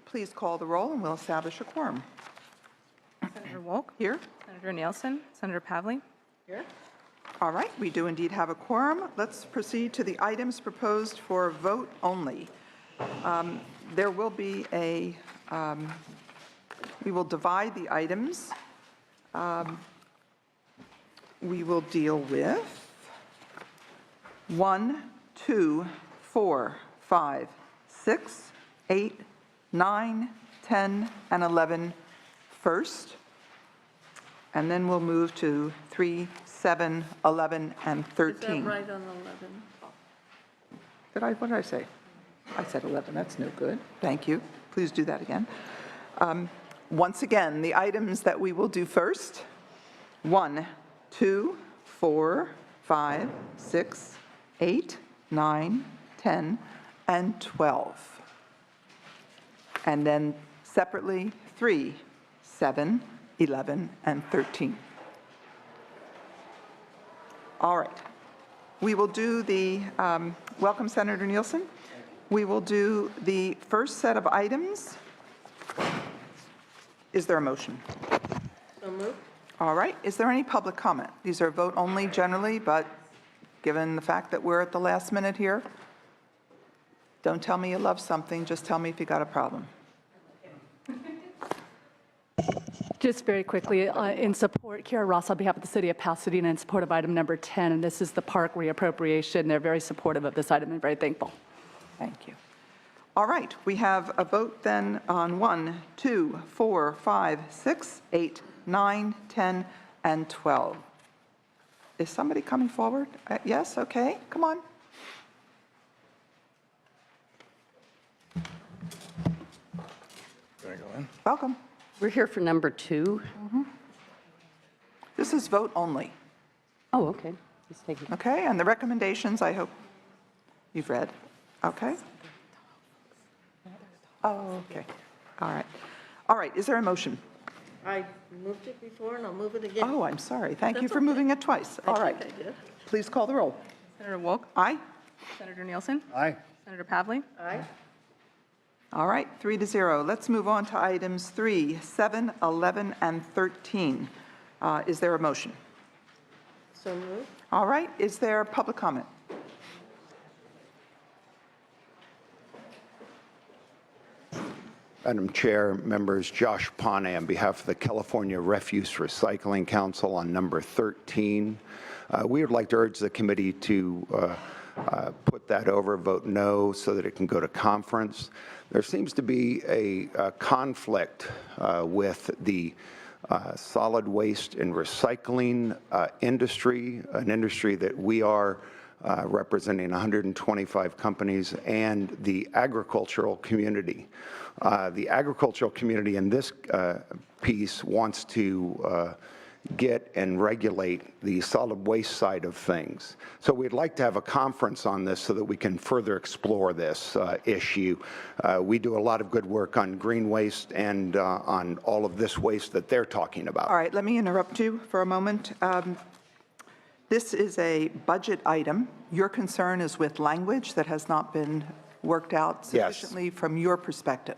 Please call the roll, and we'll establish a quorum. Senator Wolk? Here? Senator Nielsen? Senator Pavley? Here. All right, we do indeed have a quorum. Let's proceed to the items proposed for vote only. There will be we will divide the items. We will deal with 1, 2, 4, 5, 6, 8, 9, 10, and 11 first. And then we'll move to 3, 7, 11, and 13. Is that right on 11? What did I say? I said 11, that's no good. Thank you. Please do that again. Once again, the items that we will do first, 1, 2, 4, 5, 6, 8, 9, 10, and 12. And then separately, 3, 7, 11, and 13. All right. We will do the, welcome Senator Nielsen. We will do the first set of items. Is there a motion? So moved. All right. Is there any public comment? These are vote only generally, but given the fact that we're at the last minute here, don't tell me you love something, just tell me if you got a problem. Just very quickly, in support, Kara Ross on behalf of the City of Pasadena in support of item number 10, and this is the park reappropriation. They're very supportive of this item and very thankful. Thank you. All right, we have a vote then on 1, 2, 4, 5, 6, 8, 9, 10, and 12. Is somebody coming forward? Yes, okay, come on. Welcome. We're here for number 2. This is vote only, Oh, okay. He's taking. okay? And the recommendations, I hope you've read, okay? Oh, okay, all right. All right, is there a motion? I moved it before, and I'll move it again. Oh, I'm sorry, thank you That's for okay. moving it twice. All right, I did. please call the roll. Senator Wolk? Aye? Senator Nielsen? Aye. Senator Pavley? Aye. All right, 3-0. Let's move on to items 3, 7, 11, and 13. Is there a motion? So moved. All right, is there public comment? Madam Chair, members, Josh Pane on behalf of the California Refuse Recycling Council on number 13. We would like to urge the committee to put that over, vote no, so that it can go to conference. There seems to be a conflict with the solid waste and recycling industry, an industry that we are representing 125 companies, and the agricultural community. The agricultural community in this piece wants to get and regulate the solid waste side of things. So we'd like to have a conference on this so that we can further explore this issue. We do a lot of good work on green waste and on all of this waste that they're talking about. All right, let me interrupt you for a moment. This is a budget item. Your concern is with language that has not been worked out sufficiently from your perspective.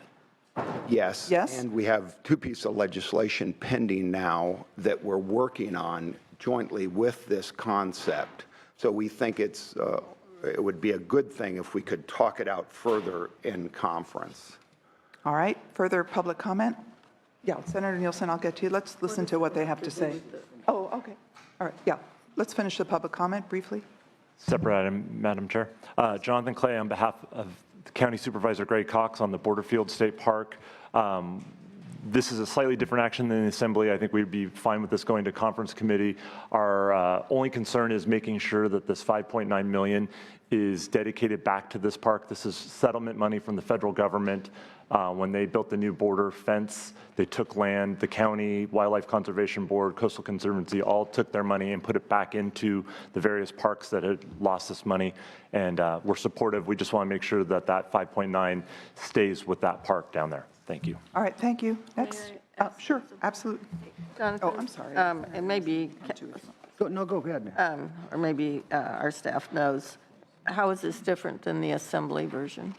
Yes. Yes? And we have 2 pieces of legislation pending now that we're working on jointly with this concept. So we think it would be a good thing if we could talk it out further in conference. All right, further public comment? Yeah, Senator Nielsen, I'll get to you. Let's listen to what they have to say. Oh, okay. All right, yeah. Let's finish the public comment briefly. Separate item, Madam Chair. Jonathan Clay on behalf of County Supervisor Greg Cox on the Borderfield State Park. This is a slightly different action than the Assembly. I think we'd be fine with this going to conference committee. Our only concern is making sure that this $5.9 million is dedicated back to this park. This is settlement money from the federal government. When they built the new border fence, they took land, the county, Wildlife Conservation Board, Coastal Conservancy all took their money and put it back into the various parks that had lost this money. And we're supportive. We just want to make sure that that 5.9 stays with that park down there. Thank you. All right, thank you. Next. Sure, absolutely. Jonathan? Oh, I'm sorry. And maybe, Go ahead. or maybe our staff knows, how is this different than the Assembly version?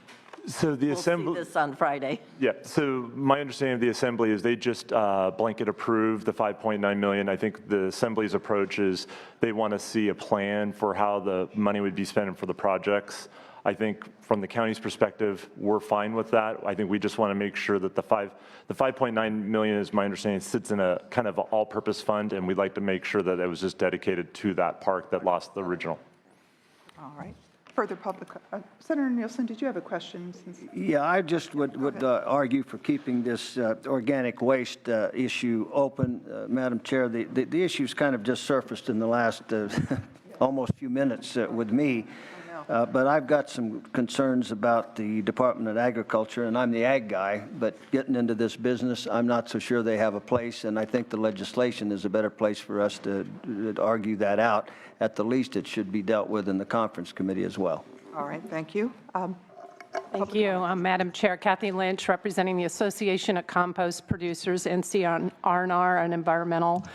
So the We'll see Assembly. this on Friday. Yeah, so my understanding of the Assembly is they just blanket approve the 5.9 million. I think the Assembly's approach is they want to see a plan for how the money would be spent for the projects. I think from the county's perspective, we're fine with that. I think we just want to make sure that the 5.9 million, is my understanding, sits in a kind of all-purpose fund, and we'd like to make sure that it was just dedicated to that park that lost the original. All right. Further public, Senator Nielsen, did you have a question? Yeah, I just would argue for keeping this organic waste issue open. Madam Chair, the issue's kind of just surfaced in the last almost few minutes with me. But I've got some concerns about the Department of Agriculture, and I'm the ag guy, but getting into this business, I'm not so sure they have a place, and I think the legislation is a better place for us to argue that out. At the least, it should be dealt with in the conference committee as well. All right, thank you. Thank you. Madam Chair, Kathy Lynch, representing the Association of Compost Producers, NCRNR, an environmental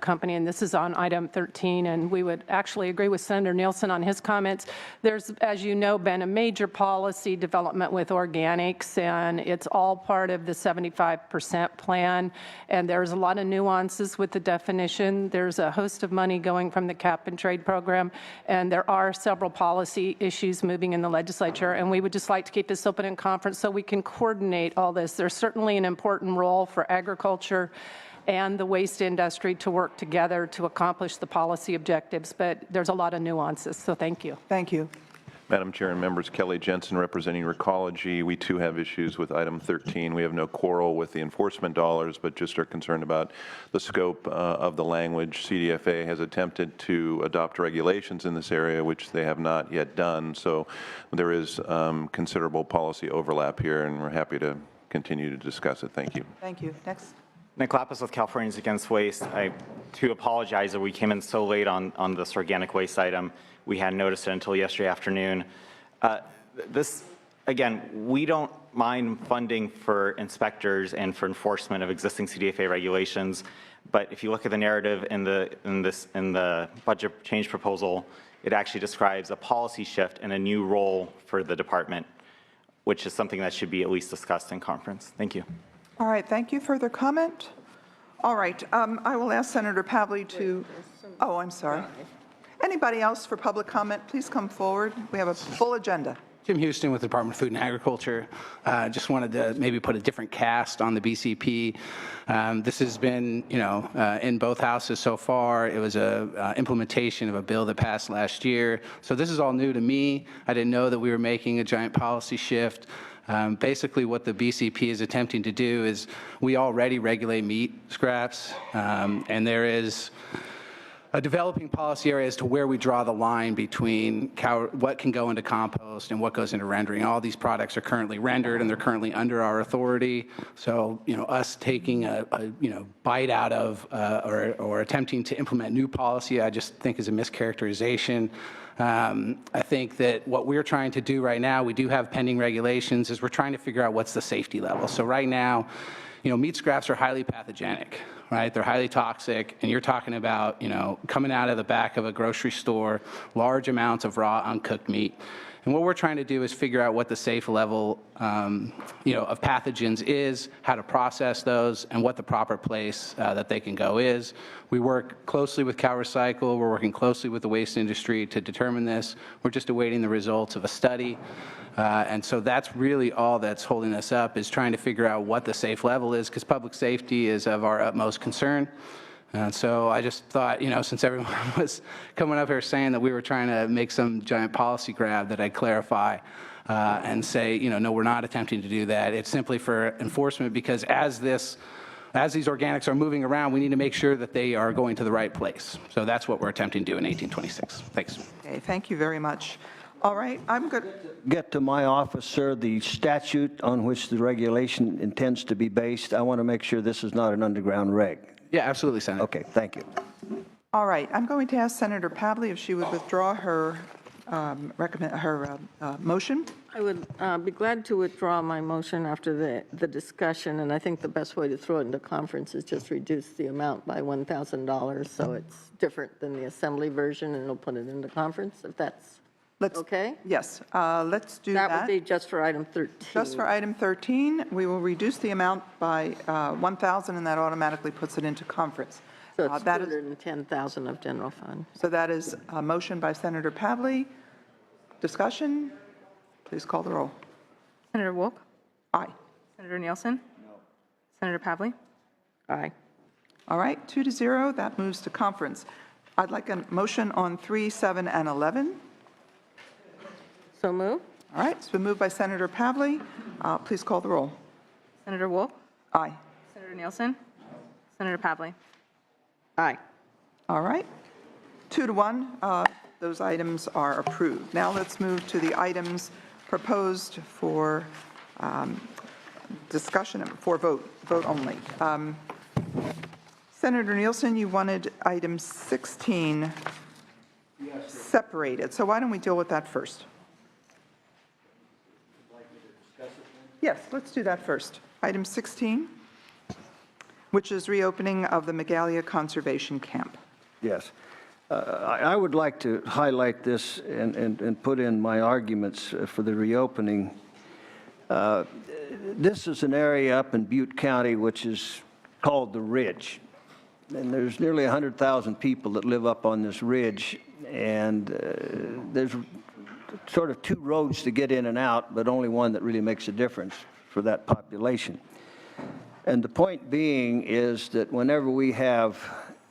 company, and this is on item 13, and we would actually agree with Senator Nielsen on his comments. There's, as you know, been a major policy development with organics, and it's all part of the 75% plan, and there's a lot of nuances with the definition. There's a host of money going from the cap and trade program, and there are several policy issues moving in the legislature, and we would just like to keep this open in conference so we can coordinate all this. There's certainly an important role for agriculture and the waste industry to work together to accomplish the policy objectives, but there's a lot of nuances, so thank you. Thank you. Madam Chair and members, Kelly Jensen representing Recology. We too have issues with item 13. We have no quarrel with the enforcement dollars, but just are concerned about the scope of the language. CDFA has attempted to adopt regulations in this area, which they have not yet done. So there is considerable policy overlap here, and we're happy to continue to discuss it. Thank you. Thank you. Next. Nick Lapis with Californians Against Waste. I too apologize that we came in so late on this organic waste item. We hadn't noticed it until yesterday afternoon. This, again, we don't mind funding for inspectors and for enforcement of existing CDFA regulations, but if you look at the narrative in the budget change proposal, it actually describes a policy shift and a new role for the department, which is something that should be at least discussed in conference. Thank you. All right, thank you. Further comment? All right, I will ask Senator Pavley to, oh, I'm sorry. Anybody else for public comment? Please come forward. We have a full agenda. Jim Houston with the Department of Food and Agriculture. Just wanted to maybe put a different cast on the BCP. This has been, in both houses so far. It was a implementation of a bill that passed last year. So this is all new to me. I didn't know that we were making a giant policy shift. Basically, what the BCP is attempting to do is we already regulate meat scraps, and there is a developing policy area as to where we draw the line between what can go into compost and what goes into rendering. All these products are currently rendered, and they're currently under our authority. So, us taking a bite out of or attempting to implement new policy, I just think is a mischaracterization. I think that what we're trying to do right now, we do have pending regulations, is we're trying to figure out what's the safety level. So right now, meat scraps are highly pathogenic, right? They're highly toxic, and you're talking about, coming out of the back of a grocery store, large amounts of raw, uncooked meat. And what we're trying to do is figure out what the safe level, of pathogens is, how to process those, and what the proper place that they can go is. We work closely with CalRecycle. We're working closely with the waste industry to determine this. We're just awaiting the results of a study. And so that's really all that's holding us up, is trying to figure out what the safe level is, because public safety is of our utmost concern. And so I just thought, since everyone was coming up here saying that we were trying to make some giant policy grab, that I'd clarify and say, no, we're not attempting to do that. It's simply for enforcement, because as these organics are moving around, we need to make sure that they are going to the right place. So that's what we're attempting to do in 1826. Thanks. Okay, thank you very much. All right, I'm good. Get to my office, sir, the statute on which the regulation intends to be based. I want to make sure this is not an underground reg. Yeah, absolutely, Senator. Okay, thank you. All right, I'm going to ask Senator Pavley if she would withdraw her motion. I would be glad to withdraw my motion after the discussion, and I think the best way to throw it into conference is just reduce the amount by $1,000, so it's different than the assembly version, and it'll put it into conference, if that's Let's, Okay? yes, let's do That would that. be just for item 13. Just for item 13, we will reduce the amount by 1,000, and that automatically puts it into conference. So it's That is, 210,000 of general fund. so that is a motion by Senator Pavley. Discussion? Please call the roll. Senator Wolk? Aye. Senator Nielsen? No. Senator Pavley? Aye. All right, 2-0, that moves to conference. I'd like a motion on 3, 7, and 11. So move? All right, it's been moved by Senator Pavley. Please call the roll. Senator Wolk? Aye. Senator Nielsen? Senator Pavley? Aye. All right, 2-1, those items are approved. Now let's move to the items proposed for discussion, for vote only. Senator Nielsen, you wanted item 16 separated, so why don't we deal with that first? Yes, let's do that first. Item 16, which is reopening of the Magalia Conservation Camp. Yes. I would like to highlight this and put in my arguments for the reopening. This is an area up in Butte County which is called the Ridge. And there's nearly 100,000 people that live up on this ridge. And there's sort of two roads to get in and out, but only one that really makes a difference for that population. And the point being is that whenever we have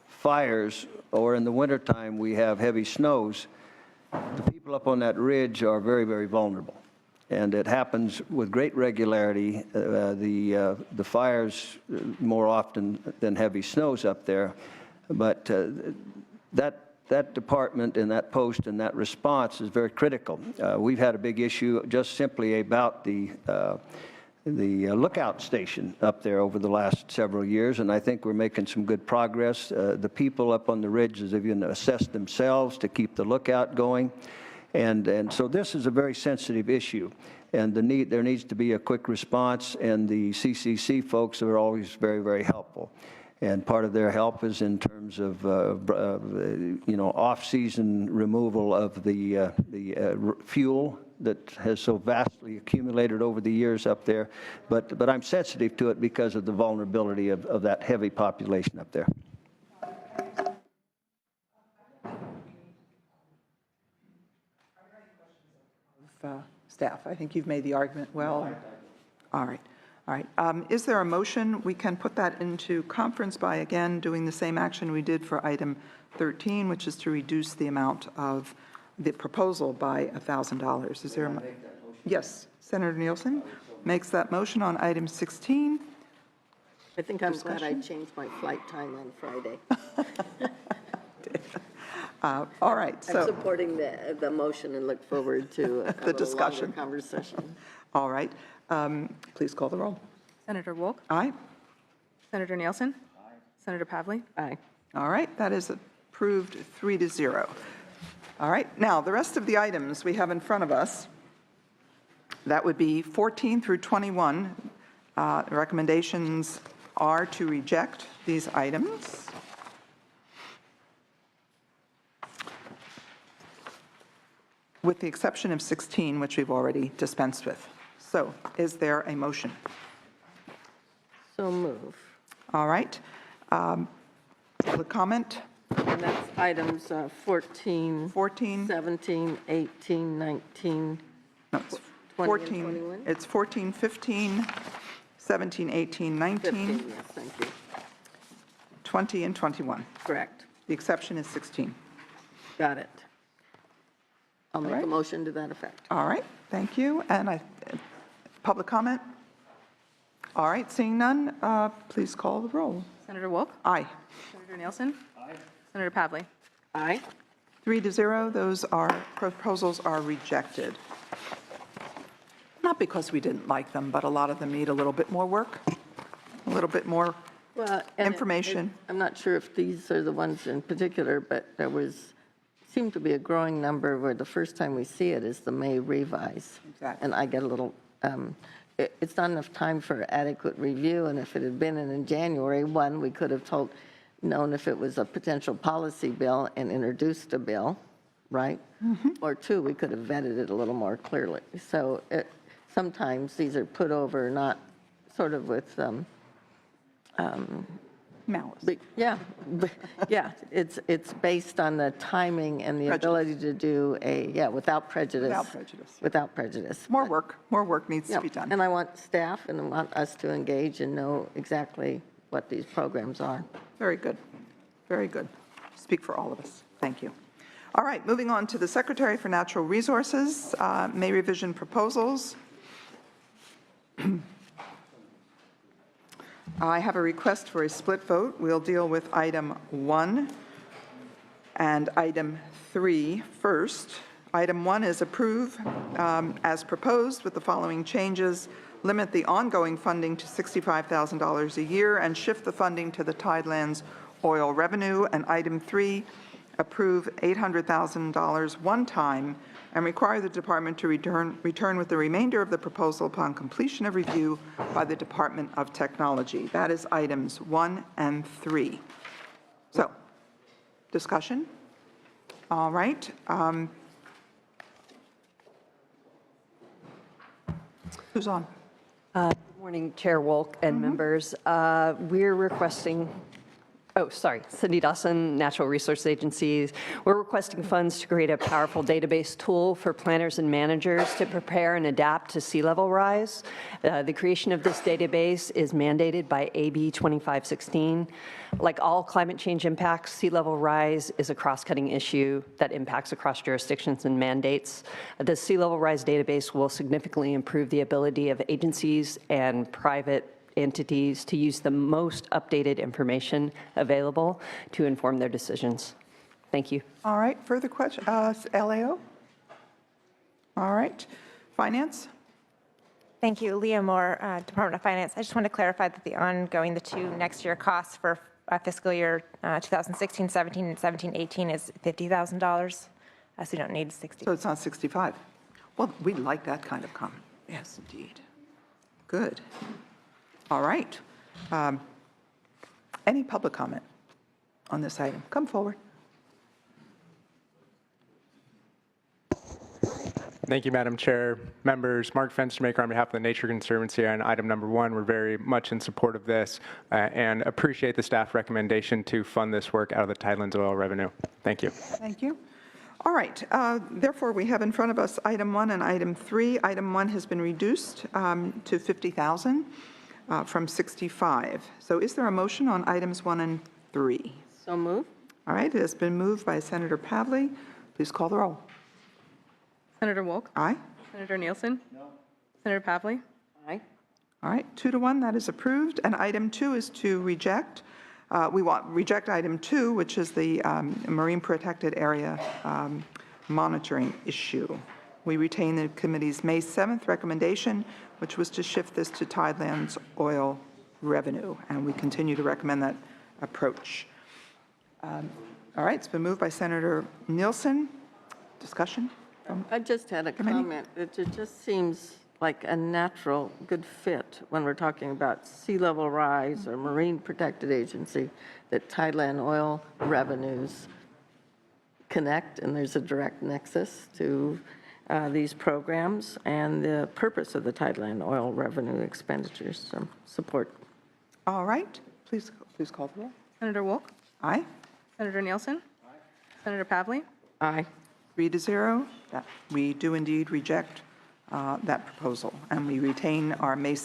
fires, or in the wintertime we have heavy snows, the people up on that ridge are very, very vulnerable. And it happens with great regularity. The fires more often than heavy snows up there. But that department and that post and that response is very critical. We've had a big issue just simply about the lookout station up there over the last several years, and I think we're making some good progress. The people up on the ridge have even assessed themselves to keep the lookout going, and so this is a very sensitive issue, and there needs to be a quick response, and the CCC folks are always very, very helpful. And part of their help is in terms of, off-season removal of the fuel that has so vastly accumulated over the years up there. But I'm sensitive to it because of the vulnerability of that heavy population up there. Staff, I think you've made the argument well. All right. All right. Is there a motion? We can put that into conference by, again, doing the same action we did for item 13, which is to reduce the amount of the proposal by $1,000. Is there a motion? Yes. Senator Nielsen makes that motion on item 16. I think I'm glad I changed my flight time on Friday. All right. I'm So, supporting the motion and look forward to the discussion. Conversation. All right. Please call the roll. Senator Wolk? Aye. Senator Nielsen? Aye. Senator Pavley? Aye. All right, that is approved 3-0. All right, now, the rest of the items we have in front of us, that would be 14 through 21. Recommendations are to reject these items. With the exception of 16, which we've already dispensed with. So, is there a motion? So move. All right. Public comment? And that's items 14, 17, 18, 19, No, it's 20 and 14. 21? It's 14, 15, 17, 18, 19, 15, yes, thank you. 20, and 21. Correct. The exception is 16. Got it. I'll make a right. motion to that effect. All right, thank you. And public comment? All right, seeing none, please call the roll. Senator Wolk? Aye. Senator Nielsen? Aye. Senator Pavley? Aye. 3-0, those proposals are rejected. Not because we didn't like them, but a lot of them need a little bit more work, a little bit more Well, and information. I'm not sure if these are the ones in particular, but there seemed to be a growing number where the first time we see it is the May revise. Exactly. And I get a little, it's not enough time for adequate review, and if it had been in January 1, we could have known if it was a potential policy bill and introduced a bill, right? Or two, we could have vetted it a little more clearly. So sometimes these are put over not sort of with, Malice. yeah, it's based on the timing and the ability to do without prejudice. Without prejudice. Without prejudice. More work needs to Yeah, be done. and I want staff and I want us to engage and know exactly what these programs are. Very good, very good. Speak for all of us. Thank you. All right, moving on to the Secretary for Natural Resources, May revision proposals. I have a request for a split vote. We'll deal with item 1 and item 3 first. Item 1 is approve as proposed with the following changes: limit the ongoing funding to $65,000 a year and shift the funding to the Tidelands oil revenue. And item 3, approve $800,000 one time and require the department to return with the remainder of the proposal upon completion of review by the Department of Technology. That is items 1 and 3. So, discussion? All right. Who's on? Good morning, Chair Wolk and members. We're requesting, Cindy Dawson, Natural Resource Agencies. We're requesting funds to create a powerful database tool for planners and managers to prepare and adapt to sea level rise. The creation of this database is mandated by AB 2516. Like all climate change impacts, sea level rise is a cross-cutting issue that impacts across jurisdictions and mandates. The sea level rise database will significantly improve the ability of agencies and private entities to use the most updated information available to inform their decisions. Thank you. All right, further question? LAO? All right. Finance? Thank you. Leah Moore, Department of Finance. I just want to clarify that the two next year costs for fiscal year 2016-17 and 17-18 is $50,000. So you don't need 60. So it's not 65. Well, we like that kind of comment. Yes, indeed. Good. All right. Any public comment on this item? Come forward. Thank you, Madam Chair. Members, Mark Fenstermaker on behalf of the Nature Conservancy on item number 1. We're very much in support of this and appreciate the staff recommendation to fund this work out of the Tidelands oil revenue. Thank you. Thank you. All right. Therefore, we have in front of us item 1 and item 3. Item 1 has been reduced to $50,000 from $65,000. So is there a motion on items 1 and 3? So move. All right. It has been moved by Senator Pavley. Please call the roll. Senator Wolk? Aye. Senator Nielsen? No. Senator Pavley? Aye. All right, 2-1, that is approved. And item 2 is to reject. Reject item 2, which is the marine protected area monitoring issue. We retain the committee's May 7th recommendation, which was to shift this to Tidelands oil revenue, and we continue to recommend that approach. All right, it's been moved by Senator Nielsen. Discussion? I just had a comment. It just seems like a natural good fit when we're talking about sea level rise or marine protected agency, that Tideland oil revenues connect, and there's a direct nexus to these programs and the purpose of the Tideland oil revenue expenditures. So support. All right, please call the roll. Senator Wolk? Aye. Senator Nielsen? Aye. Senator Pavley? Aye. 3-0. We do indeed reject that proposal, and we retain our May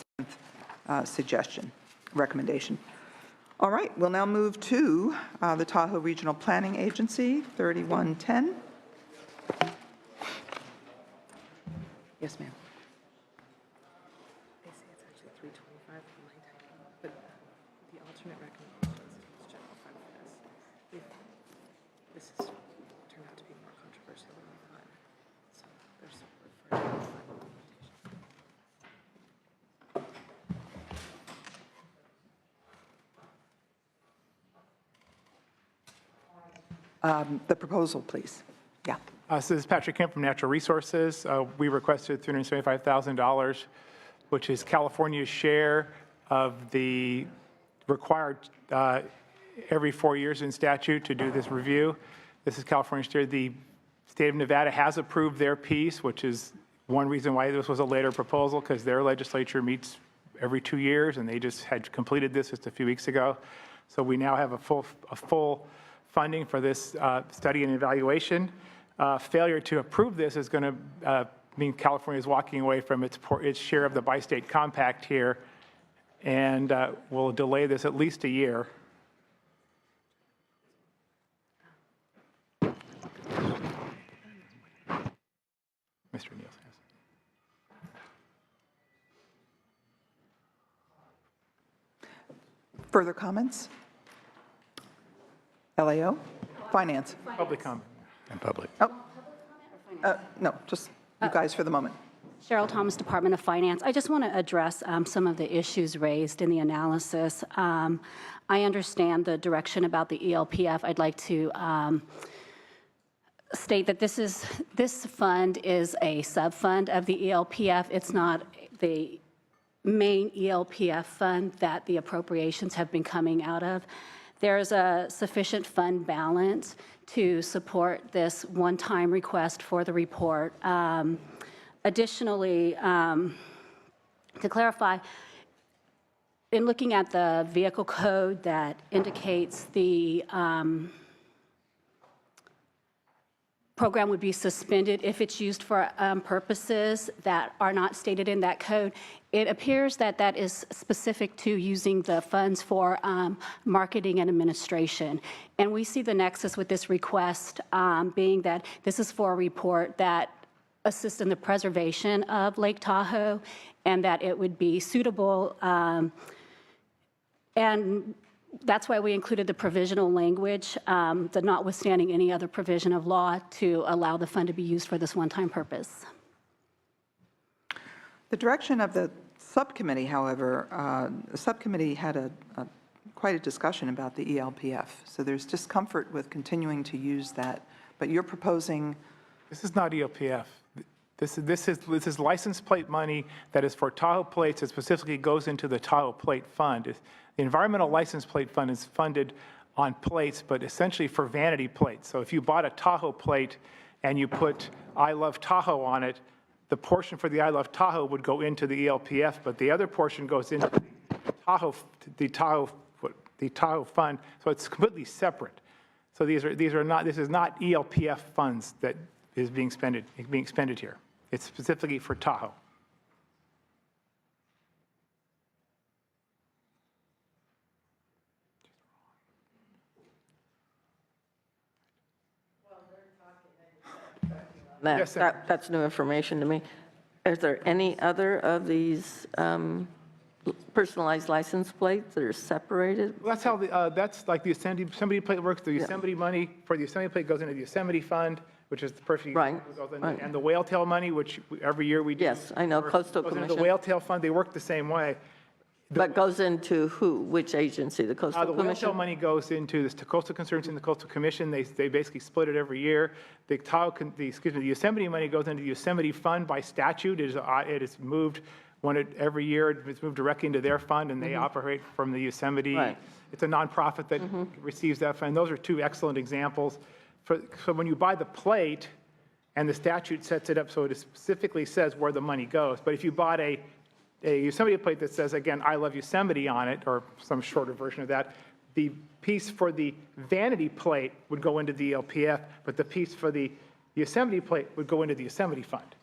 7th recommendation. All right, we'll now move to the Tahoe Regional Planning Agency, 3110. Yes, ma'am. They say it's actually 325 for my typing, but the alternate recommendation is general fund for this. This has turned out to be more controversial than we thought, so there's support for general fund implementation. The proposal, please. Yeah. So this is Patrick Kemp from Natural Resources. We requested $375,000, which is California's share of the required every 4 years in statute to do this review. This is California's share. The State of Nevada has approved their piece, which is one reason why this was a later proposal, because their legislature meets every 2 years, and they just had completed this just a few weeks ago. So we now have a full funding for this study and evaluation. Failure to approve this is going to mean California is walking away from its share of the bi-state compact here, and will delay this at least a year. Mr. Nielsen. Further comments? LAO? Finance? Public comment. And public. No, just you guys for the moment. Cheryl Thomas, Department of Finance. I just want to address some of the issues raised in the analysis. I understand the direction about the ELPF. I'd like to state that this fund is a sub-fund of the ELPF. It's not the main ELPF fund that the appropriations have been coming out of. There's a sufficient fund balance to support this one-time request for the report. Additionally, to clarify, in looking at the vehicle code that indicates the program would be suspended if it's used for purposes that are not stated in that code, it appears that that is specific to using the funds for marketing and administration. And we see the nexus with this request being that this is for a report that assists in the preservation of Lake Tahoe, and that it would be suitable. And that's why we included the provisional language, the notwithstanding any other provision of law, to allow the fund to be used for this one-time purpose. The direction of the subcommittee, however, the subcommittee had quite a discussion about the ELPF. So there's discomfort with continuing to use that. But you're proposing. This is not ELPF. This is license plate money that is for Tahoe plates. It specifically goes into the Tahoe Plate Fund. The Environmental License Plate Fund is funded on plates, but essentially for vanity plates. So if you bought a Tahoe plate and you put I Love Tahoe on it, the portion for the I Love Tahoe would go into the ELPF, but the other portion goes into the Tahoe Fund. So it's completely separate. So this is not ELPF funds that is being expended here. It's specifically for Tahoe. Yes, That's new information to me. Is there any other of these personalized license plates that are separated? Well, that's how that's like the Yosemite plate works. The Yosemite money for the Yosemite plate goes into the Yosemite Fund, which is the perfect. Right. And the whale tail money, which every year we do. Yes, I know, Coastal goes into Commission. the whale tail fund. They work the same way. But goes into who? Which agency? The Coastal The whale tail Commission? money goes into the Coastal Conservancy and the Coastal Commission. They basically split it every year. The Yosemite money goes into the Yosemite Fund by statute. It is moved every year. It's moved directly into their fund, and they operate from the Yosemite. Right. It's a nonprofit that receives that fund. Those are two excellent examples. So when you buy the plate, and the statute sets it up so it specifically says where the money goes. But if you bought a Yosemite plate that says, again, I Love Yosemite on it, or some shorter version of that, the piece for the vanity plate would go into the ELPF, but the piece for the Yosemite plate would go into the Yosemite Fund.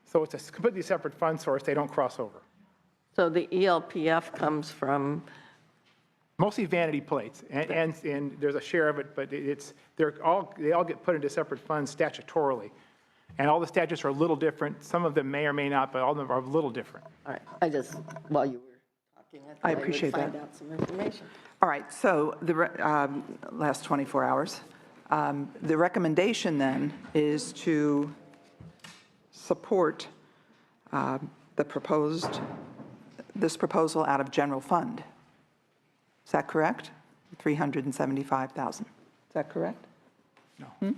So it's a completely separate fund source. They don't cross over. So the ELPF comes from? Mostly vanity plates, and there's a share of it, but they all get put into separate funds statutorily. And all the statutes are a little different. Some of them may or may not, but all of them are a little different. All right, while you were talking, I would appreciate that. find out some information. All right, so the last 24 hours. The recommendation then is to support this proposal out of general fund. Is that correct? 375,000. Is that correct? No.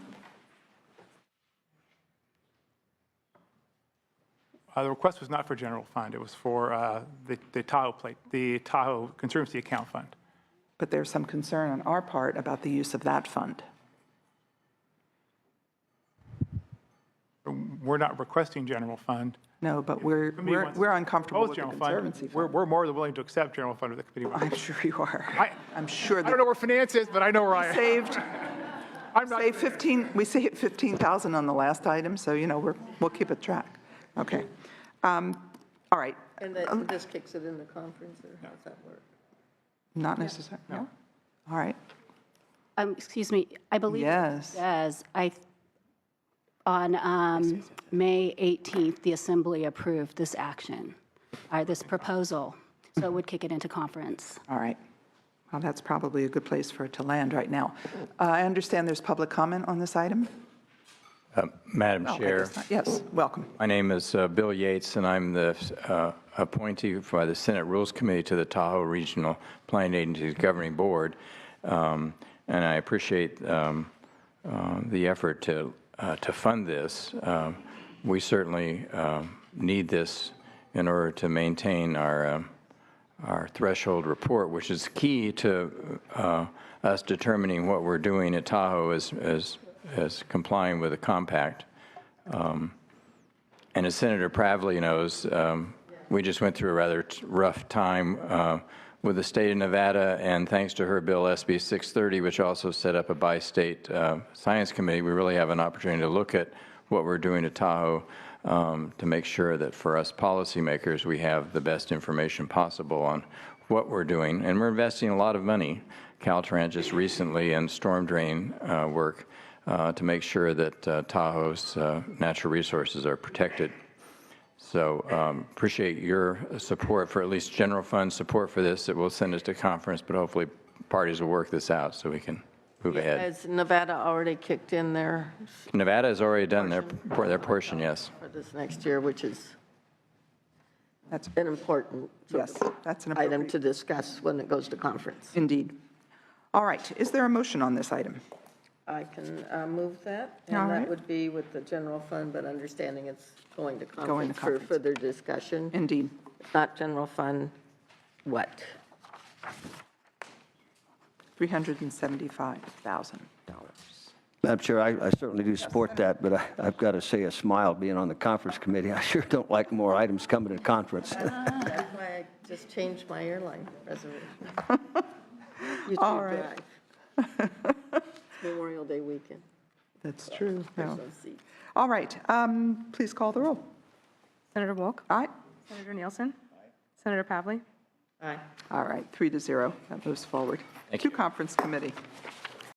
The request was not for general fund. It was for the Tahoe plate, the Tahoe Conservancy Account Fund. But there's some concern on our part about the use of that fund. we're not requesting general fund. No, but we're uncomfortable Propose with the general fund. Conservancy fund. We're more than willing to accept general fund if the committee wants. I'm sure you are. I'm sure I that don't know where finance is, but I know where I am. saved, I'm not. say 15, we saved 15,000 on the last item, so, we'll keep it track. Okay. All right. And that this kicks it in the conference, or how does that work? Not necessarily, no? All right. Excuse me, I believe Yes. it says, on May 18th, the Assembly approved this action, this proposal, so it would kick it into conference. All right. Well, that's probably a good place for it to land right now. I understand there's public comment on this item? Madam Oh, I Chair, guess not. Yes, welcome. my name is Bill Yates, and I'm the appointee by the Senate Rules Committee to the Tahoe Regional Planning Agency's Governing Board. And I appreciate the effort to fund this. We certainly need this in order to maintain our threshold report, which is key to us determining what we're doing at Tahoe as complying with the compact. And as Senator Pravley knows, we just went through a rather rough time with the state of Nevada, and thanks to her bill, SB 630, which also set up a bi-state science committee, we really have an opportunity to look at what we're doing at Tahoe to make sure that for us policymakers, we have the best information possible on what we're doing. And we're investing a lot of money, Caltrans just recently, in storm drain work to make sure that Tahoe's natural resources are protected. So appreciate your support for at least general fund support for this. It will send us to conference, but hopefully parties will work this out so we can move ahead. Has Nevada already kicked in their Nevada has already done their portion, yes. for this next year, which is That's an important Yes, that's an item appropriate. to discuss when it goes to conference. Indeed. All right. Is there a motion on this item? I can move that, All and right. that would be with the general fund, but understanding it's going to Going conference to for conference. further discussion. Indeed. Not general fund, what? $375,000. Madam Chair, I certainly do support that, but I've got to say a smile being on the conference committee. I sure don't like more items coming to conference. That's why I just changed my airline reservation. You too, All right. drive. Memorial Day weekend. That's true. No. There's no seat. All right. Please call the roll. Senator Wolk? Aye. Senator Nielsen? Senator Pavley? Aye. All right. 3-0. That moves forward. To conference committee.